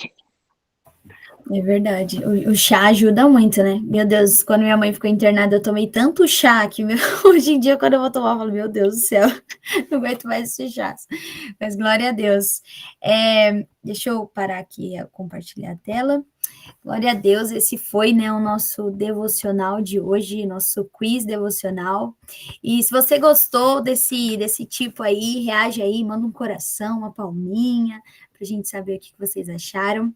É verdade. O chá ajuda muito, né? Meu Deus, quando minha mãe ficou internada, eu tomei tanto chá que hoje em dia, quando eu vou tomar, eu falo, meu Deus do céu, não aguento mais esse chá. Mas glória a Deus. Deixa eu parar aqui e compartilhar a tela. Glória a Deus, esse foi, né, o nosso devocional de hoje, nosso quiz devocional. E se você gostou desse tipo aí, reage aí, manda um coração, uma palminha, pra gente saber o que vocês acharam.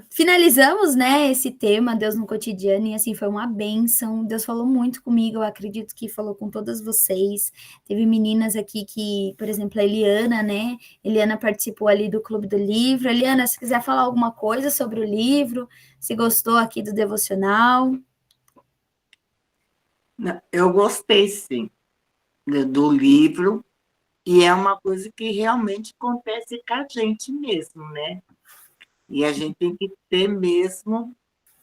Finalizamos, né, esse tema, Deus no cotidiano, e assim, foi uma bênção. Deus falou muito comigo, eu acredito que falou com todas vocês. Teve meninas aqui que, por exemplo, a Eliana, né, Eliana participou ali do Clube do Livro. Eliana, se quiser falar alguma coisa sobre o livro, se gostou aqui do devocional. Eu gostei, sim, do livro, e é uma coisa que realmente acontece com a gente mesmo, né? E a gente tem que ter mesmo,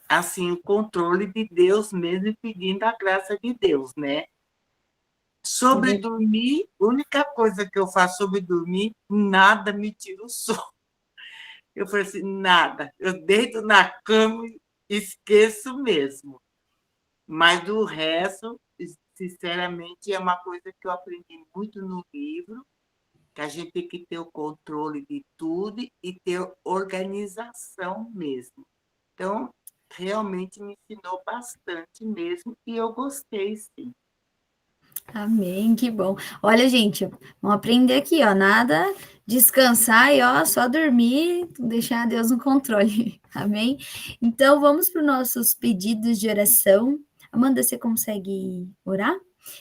assim, o controle de Deus mesmo e pedindo a graça de Deus, né? Sobre dormir, a única coisa que eu faço sobre dormir, nada me tira o sono. Eu falei assim, nada. Eu deito na cama e esqueço mesmo. Mas do resto, sinceramente, é uma coisa que eu aprendi muito no livro, que a gente tem que ter o controle de tudo e ter organização mesmo. Então, realmente me ensinou bastante mesmo e eu gostei, sim. Amém, que bom. Olha, gente, vamos aprender aqui, ó, nada descansar e, ó, só dormir, deixar Deus no controle. Amém? Então, vamos para os nossos pedidos de oração. Amanda, você consegue orar?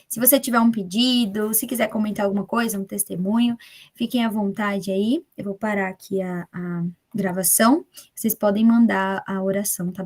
Se você tiver um pedido, se quiser comentar alguma coisa, um testemunho, fiquem à vontade aí. Eu vou parar aqui a gravação. Vocês podem mandar a oração, tá bom?